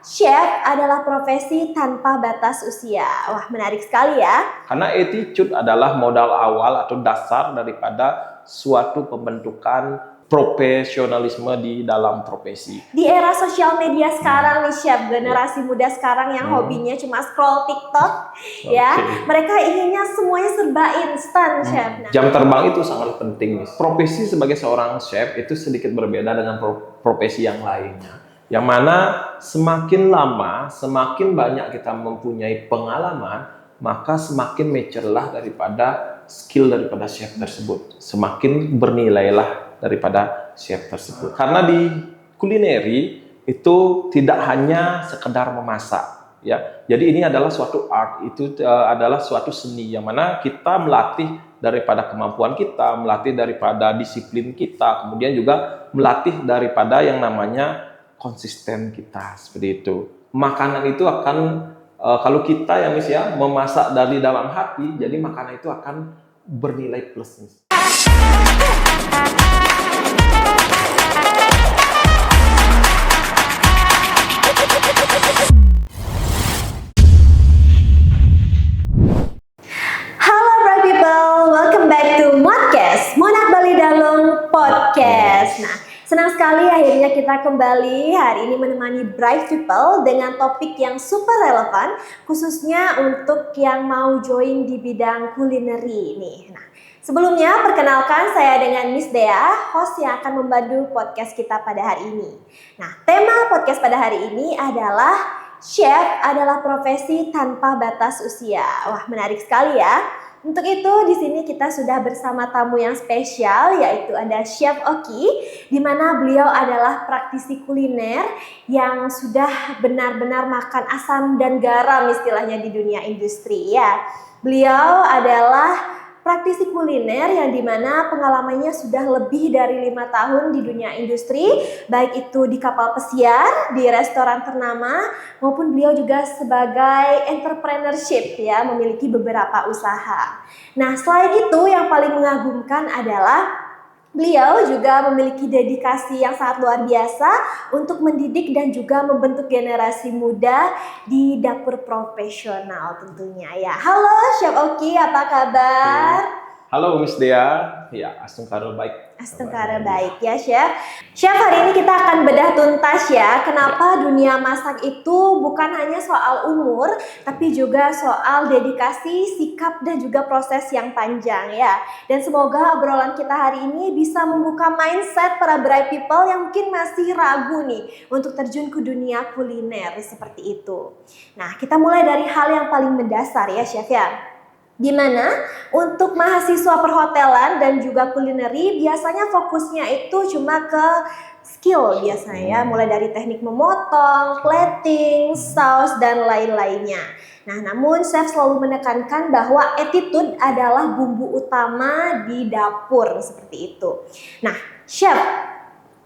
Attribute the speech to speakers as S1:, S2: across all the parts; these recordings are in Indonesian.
S1: Chef adalah profesi tanpa batas usia. Wah, menarik sekali ya.
S2: Karena attitude adalah modal awal atau dasar daripada suatu pembentukan profesionalisme di dalam profesi.
S1: Di era sosial media sekarang nih Chef, generasi muda sekarang yang hobinya cuma scroll TikTok, ya, mereka inginnya semuanya serba instan, Chef. Nah,
S2: Jam terbang itu sangat penting. Profesi sebagai seorang chef itu sedikit berbeda dengan profesi yang lainnya. Yang mana semakin lama, semakin banyak kita mempunyai pengalaman, maka semakin mature-lah daripada skill daripada chef tersebut. Semakin bernilailah daripada chef tersebut. Karena di kulineri itu tidak hanya sekedar memasak, ya. Jadi ini adalah suatu art, itu adalah suatu seni yang mana kita melatih daripada kemampuan kita, melatih daripada disiplin kita, kemudian juga melatih daripada yang namanya konsisten kita, seperti itu. Makanan itu akan kalau kita ya memasak dari dalam hati, jadi makanan itu akan bernilai plus.
S1: halo bright people, welcome back to Modcast, Monak Bali Dalung Podcast. Nah, senang sekali akhirnya kita kembali hari ini menemani bright people dengan topik yang super relevan, khususnya untuk yang mau join di bidang kulineri nih. Nah, sebelumnya perkenalkan saya dengan Miss Dea, host yang akan membantu podcast kita pada hari ini. Nah, tema podcast pada hari ini adalah Chef adalah profesi tanpa batas usia. Wah, menarik sekali ya. Untuk itu di sini kita sudah bersama tamu yang spesial, yaitu ada Chef Oki, di mana beliau adalah praktisi kuliner yang sudah benar-benar makan asam dan garam istilahnya di dunia industri ya. Beliau adalah praktisi kuliner yang dimana pengalamannya sudah lebih dari 5 tahun di dunia industri, baik itu di kapal pesiar, di restoran ternama, maupun beliau juga sebagai entrepreneurship ya, memiliki beberapa usaha. Nah, selain itu yang paling mengagumkan adalah beliau juga memiliki dedikasi yang sangat luar biasa untuk mendidik dan juga membentuk generasi muda di dapur profesional tentunya ya. Halo Chef Oki, apa kabar?
S2: Halo Miss Dea, ya astungkara baik.
S1: Astungkara baik ya Chef. Chef, hari ini kita akan bedah tuntas ya, kenapa dunia masak itu bukan hanya soal umur, tapi juga soal dedikasi, sikap, dan juga proses yang panjang ya. Dan semoga obrolan kita hari ini bisa membuka mindset para bright people yang mungkin masih ragu nih untuk terjun ke dunia kuliner seperti itu. Nah, kita mulai dari hal yang paling mendasar ya Chef ya. Di mana untuk mahasiswa perhotelan dan juga kulineri biasanya fokusnya itu cuma ke skill biasanya ya, mulai dari teknik memotong, plating, saus, dan lain-lainnya. Nah, namun chef selalu menekankan bahwa attitude adalah bumbu utama di dapur seperti itu. Nah, chef,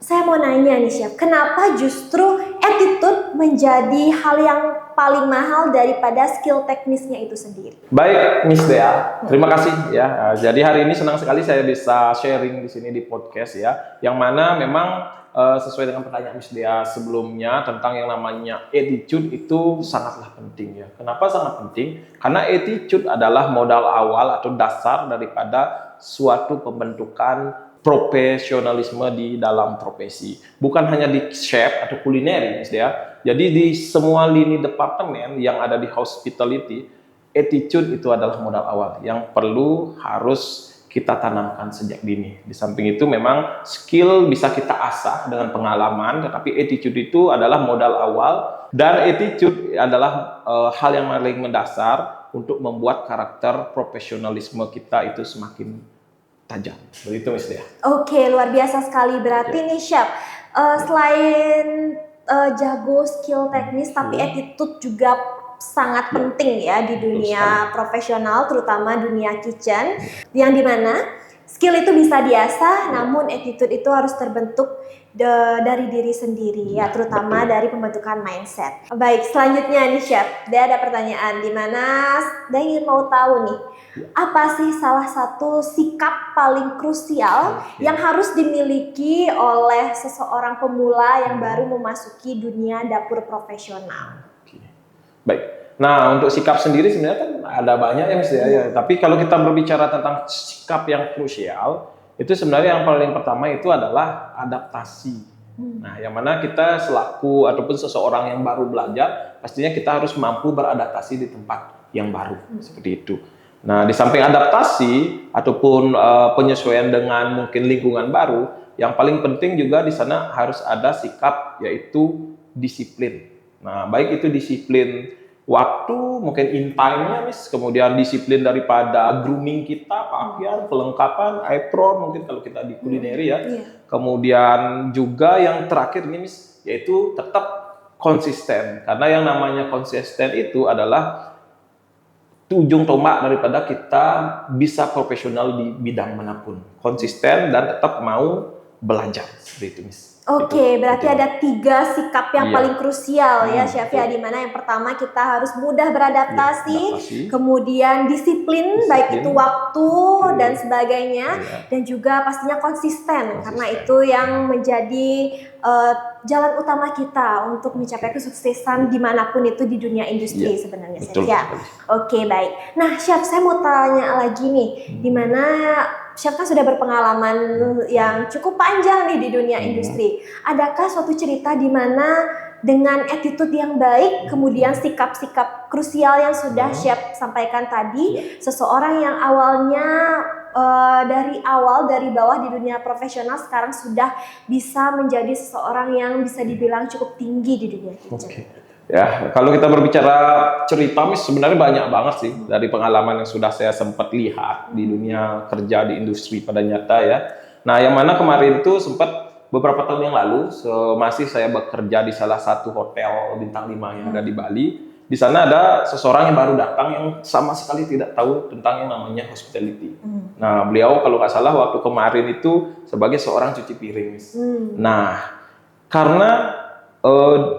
S1: saya mau nanya nih Chef, kenapa justru attitude menjadi hal yang paling mahal daripada skill teknisnya itu sendiri?
S2: Baik, Miss Dea, terima kasih ya. Jadi hari ini senang sekali saya bisa sharing di sini di podcast ya, yang mana memang sesuai dengan pertanyaan Miss Dea sebelumnya tentang yang namanya attitude itu sangatlah penting ya. Kenapa sangat penting? Karena attitude adalah modal awal atau dasar daripada suatu pembentukan profesionalisme di dalam profesi. Bukan hanya di chef atau kulineri, Miss Dea. Jadi di semua lini departemen yang ada di hospitality, attitude itu adalah modal awal yang harus kita tanamkan sejak dini. Di samping itu memang skill bisa kita asah dengan pengalaman, tetapi attitude itu adalah modal awal, dan attitude adalah hal yang paling mendasar untuk membuat karakter profesionalisme kita itu semakin tajam. Begitu Miss Dea.
S1: Oke, luar biasa sekali. Berarti nih Chef, selain jago skill teknis, tapi attitude juga sangat penting ya di dunia profesional, terutama dunia kitchen, yang dimana skill itu bisa diasah, namun attitude itu harus terbentuk dari diri sendiri ya, terutama dari pembentukan mindset. Baik, selanjutnya nih Chef, dia ada pertanyaan di mana dia ingin mau tahu nih, apa sih salah satu sikap paling krusial yang harus dimiliki oleh seseorang pemula yang baru memasuki dunia dapur profesional?
S2: Baik. Nah, untuk sikap sendiri sebenarnya kan ada banyak ya Mas ya. Tapi kalau kita berbicara tentang sikap yang krusial, itu sebenarnya yang paling pertama itu adalah adaptasi. Nah, yang mana kita selaku ataupun seseorang yang baru belajar, pastinya kita harus mampu beradaptasi di tempat yang baru, seperti itu. Nah, di samping adaptasi ataupun penyesuaian dengan mungkin lingkungan baru, yang paling penting juga di sana harus ada sikap yaitu disiplin. Nah, baik itu disiplin waktu, mungkin in time-nya, kemudian disiplin daripada grooming kita, pakaian, pelengkapan, apron, mungkin kalau kita di kulineri ya. Kemudian juga yang terakhir nih, yaitu tetap konsisten. Karena yang namanya konsisten itu adalah ujung tombak daripada kita bisa profesional di bidang manapun. Konsisten dan tetap mau belajar, seperti itu, Miss.
S1: Oke, berarti ada 3 sikap yang paling krusial ya Chef ya, di mana yang pertama kita harus mudah beradaptasi, kemudian disiplin, baik itu waktu dan sebagainya, dan juga pastinya konsisten, karena itu yang menjadi jalan utama kita untuk mencapai kesuksesan dimanapun itu di dunia industri sebenarnya Chef ya. Oke, baik. Nah Chef, saya mau tanya lagi nih, di mana Chef kan sudah berpengalaman yang cukup panjang nih di dunia industri. Adakah suatu cerita di mana dengan attitude yang baik, kemudian sikap-sikap krusial yang sudah Chef sampaikan tadi, seseorang yang awalnya dari bawah di dunia profesional sekarang sudah bisa menjadi seseorang yang bisa dibilang cukup tinggi di dunia kitchen?
S2: Ya, kalau kita berbicara cerita, sebenarnya banyak banget sih dari pengalaman yang sudah saya sempat lihat di dunia kerja di industri pada nyata ya. Nah, yang mana kemarin itu sempat beberapa tahun yang lalu masih saya bekerja di salah satu hotel bintang 5 yang ada di Bali. Di sana ada seseorang yang baru datang yang sama sekali tidak tahu tentang yang namanya hospitality. Nah, beliau kalau nggak salah waktu kemarin itu sebagai seorang cuci piring. Nah, karena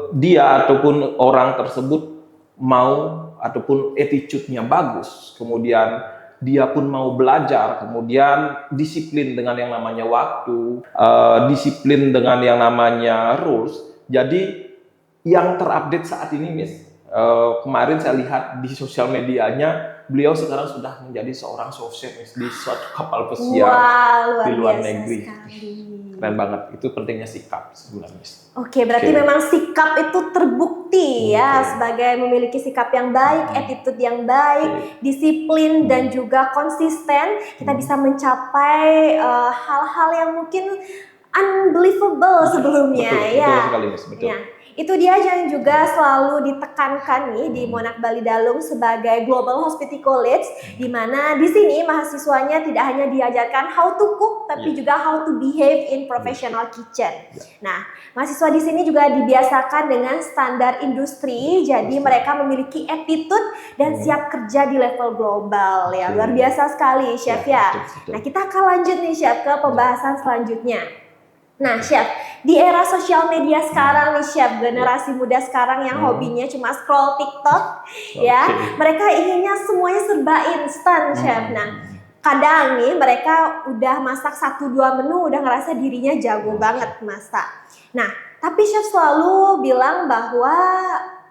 S2: dia ataupun orang tersebut mau ataupun attitude-nya bagus, kemudian dia pun mau belajar, kemudian disiplin dengan yang namanya waktu, disiplin dengan yang namanya rules. Jadi yang terupdate saat ini, kemarin saya lihat di sosial medianya, beliau sekarang sudah menjadi seorang sous-chef di suatu kapal pesiar di luar negeri. Keren banget, itu pentingnya sikap sebenarnya.
S1: Oke, berarti memang sikap itu terbukti ya sebagai memiliki sikap yang baik, attitude yang baik, disiplin dan juga konsisten, kita bisa mencapai hal-hal yang mungkin unbelievable sebelumnya.
S2: Betul sekali, betul.
S1: Ya. Itu dia yang juga selalu ditekankan nih di Monarch Bali Dalung sebagai Global Hospitality College, di mana di sini mahasiswanya tidak hanya diajarkan how to cook, tapi juga how to behave in professional kitchen. Nah, mahasiswa di sini juga dibiasakan dengan standar industri, jadi mereka memiliki attitude dan siap kerja di level global ya. Luar biasa sekali, Chef ya. Nah, kita akan lanjut nih Chef ke pembahasan selanjutnya. Nah Chef, di era sosial media sekarang nih Chef, generasi muda sekarang yang hobinya cuma scroll TikTok, ya, mereka inginnya semuanya serba instan Chef. Nah, kadang nih mereka udah masak 1-2 menu udah ngerasa dirinya jago banget masak. Nah, tapi Chef selalu bilang bahwa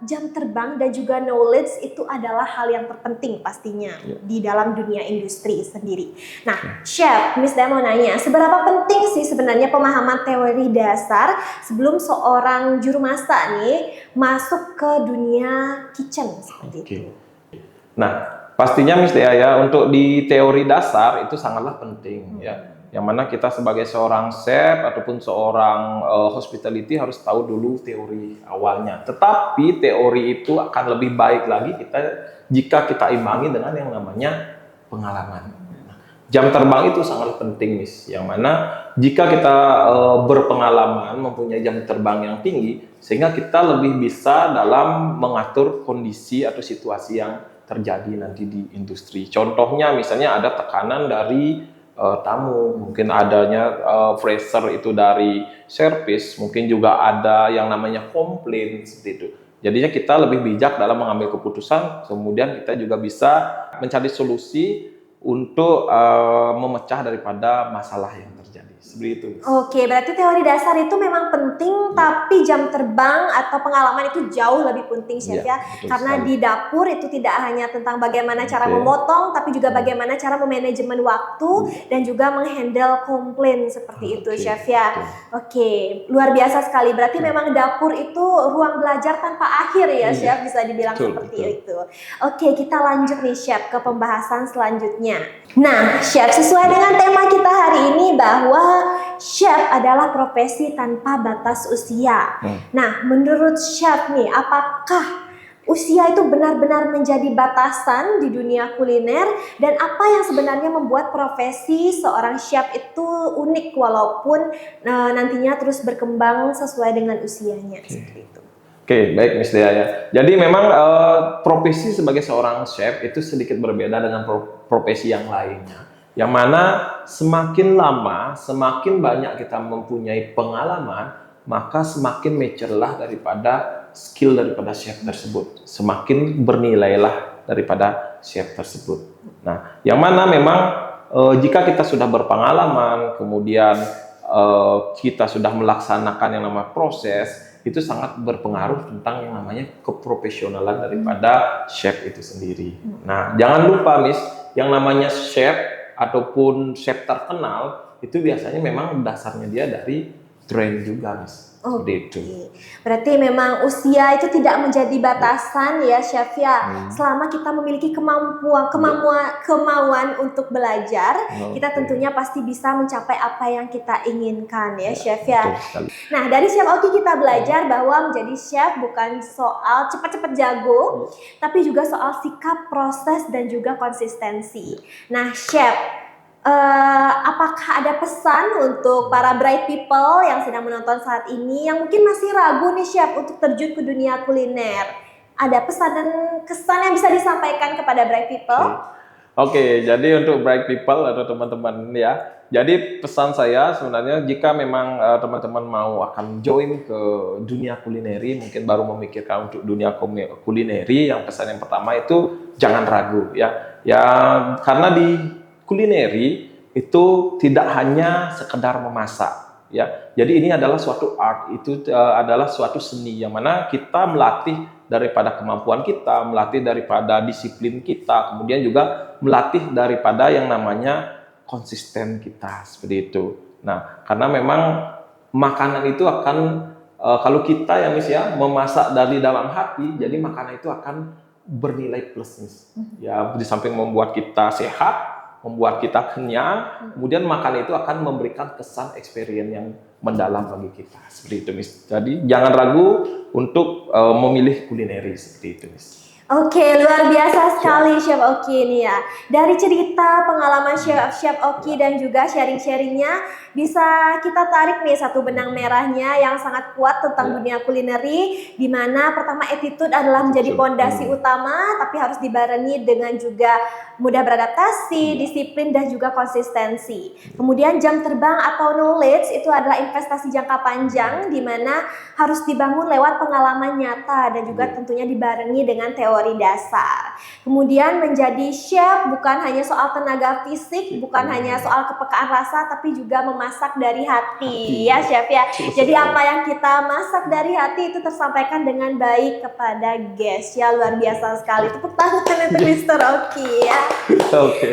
S1: jam terbang dan juga knowledge itu adalah hal yang terpenting pastinya di dalam dunia industri sendiri. Nah, Chef, Miss Daya mau nanya, seberapa penting sih sebenarnya pemahaman teori dasar sebelum seorang juru masak nih masuk ke dunia kitchen seperti itu?
S2: Nah, pastinya Miss Dea ya, untuk di teori dasar itu sangatlah penting ya. Yang mana kita sebagai seorang chef ataupun seorang hospitality harus tahu dulu teori awalnya. Tetapi teori itu akan lebih baik lagi jika kita imbangi dengan yang namanya pengalaman. Jam terbang itu sangat penting, Miss. Yang mana jika kita berpengalaman, mempunyai jam terbang yang tinggi, sehingga kita lebih bisa dalam mengatur kondisi atau situasi yang terjadi nanti di industri. Contohnya misalnya ada tekanan dari tamu, mungkin adanya fresher itu dari service, mungkin juga ada yang namanya komplain seperti itu. Jadinya kita lebih bijak dalam mengambil keputusan, kemudian kita juga bisa mencari solusi untuk memecah daripada masalah yang terjadi. Seperti itu.
S1: Oke, berarti teori dasar itu memang penting, tapi jam terbang atau pengalaman itu jauh lebih penting, Chef ya. Karena di dapur itu tidak hanya tentang bagaimana cara memotong, tapi juga bagaimana cara memanajemen waktu dan juga menghandle komplain seperti itu, Chef ya. Oke, luar biasa sekali. Berarti memang dapur itu ruang belajar tanpa akhir ya, Chef, bisa dibilang seperti itu. Oke, kita lanjut nih, Chef, ke pembahasan selanjutnya. Nah, Chef, sesuai dengan tema kita hari ini bahwa chef adalah profesi tanpa batas usia. Nah, menurut chef nih, apakah usia itu benar-benar menjadi batasan di dunia kuliner, dan apa yang sebenarnya membuat profesi seorang chef itu unik walaupun nantinya terus berkembang sesuai dengan usianya? Seperti itu.
S2: Oke, baik Miss Dea ya. Jadi memang profesi sebagai seorang chef itu sedikit berbeda dengan profesi yang lainnya. Yang mana semakin lama, semakin banyak kita mempunyai pengalaman, maka semakin mature-lah daripada skill daripada chef tersebut. Semakin bernilailah daripada chef tersebut. Nah, yang mana memang jika kita sudah berpengalaman, kemudian kita sudah melaksanakan yang namanya proses, itu sangat berpengaruh tentang yang namanya keprofesionalan daripada chef itu sendiri. Nah, jangan lupa Miss, yang namanya chef ataupun chef terkenal itu biasanya memang dasarnya dia dari train juga, Miss.
S1: Oke. Berarti memang usia itu tidak menjadi batasan ya, Chef ya. Selama kita memiliki kemauan untuk belajar, kita tentunya pasti bisa mencapai apa yang kita inginkan ya, Chef ya. Nah, dari Chef Oki kita belajar bahwa menjadi chef bukan soal cepat-cepat jago, tapi juga soal sikap, proses, dan juga konsistensi. Nah, Chef, apakah ada pesan untuk para bright people yang sedang menonton saat ini yang mungkin masih ragu nih, Chef, untuk terjun ke dunia kuliner? Ada pesan dan kesan yang bisa disampaikan kepada bright people?
S2: Oke, jadi untuk bright people atau teman-teman ya, jadi pesan saya sebenarnya jika memang teman-teman mau akan join ke dunia kulineri, mungkin baru memikirkan untuk dunia kulineri, yang pesan yang pertama itu jangan ragu ya. Ya, karena di kulineri itu tidak hanya sekedar memasak ya. Jadi ini adalah suatu art, itu adalah suatu seni yang mana kita melatih daripada kemampuan kita, melatih daripada disiplin kita, kemudian juga melatih daripada yang namanya konsisten kita, seperti itu. Nah, karena memang makanan itu akan kalau kita yang misalnya memasak dari dalam hati, jadi makanan itu akan bernilai plus ya, di samping membuat kita sehat, membuat kita kenyang, kemudian makan itu akan memberikan kesan experience yang mendalam bagi kita. Seperti itu, Miss. Jadi jangan ragu untuk memilih kulineri seperti itu, Miss.
S1: Oke, luar biasa sekali Chef Oki ini ya. Dari cerita pengalaman Chef Oki dan juga sharing-sharingnya, bisa kita tarik nih satu benang merahnya yang sangat kuat tentang dunia kulineri, di mana pertama attitude adalah menjadi pondasi utama, tapi harus dibarengi dengan juga mudah beradaptasi, disiplin, dan juga konsistensi. Kemudian jam terbang atau knowledge itu adalah investasi jangka panjang, di mana harus dibangun lewat pengalaman nyata dan juga tentunya dibarengi dengan teori dasar. Kemudian menjadi chef bukan hanya soal tenaga fisik, bukan hanya soal kepekaan rasa, tapi juga memasak dari hati ya, Chef ya. Jadi apa yang kita masak dari hati itu tersampaikan dengan baik kepada guest ya. Luar biasa sekali. Tepuk tangan untuk Mr. Oki ya.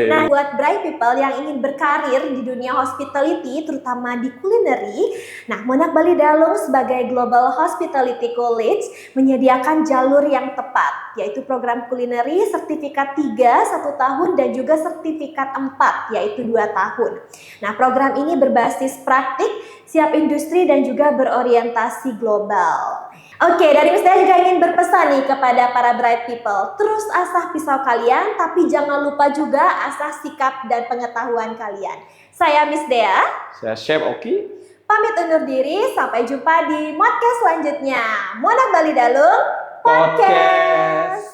S1: Nah, buat bright people yang ingin berkarir di dunia hospitality, terutama di kulineri, nah Monarch Bali Dalung sebagai Global Hospitality College menyediakan jalur yang tepat, yaitu program kulineri sertifikat 3 1 tahun dan juga sertifikat 4 yaitu 2 tahun. Nah, program ini berbasis praktik, siap industri, dan juga berorientasi global. Oke, dari Miss Dea juga ingin berpesan nih kepada para bright people. Terus asah pisau kalian, tapi jangan lupa juga asah sikap dan pengetahuan kalian. Saya Miss Dea.
S2: Saya Chef Oki.
S1: Pamit undur diri, sampai jumpa di podcast selanjutnya. Monarch Bali Dalung Podcast.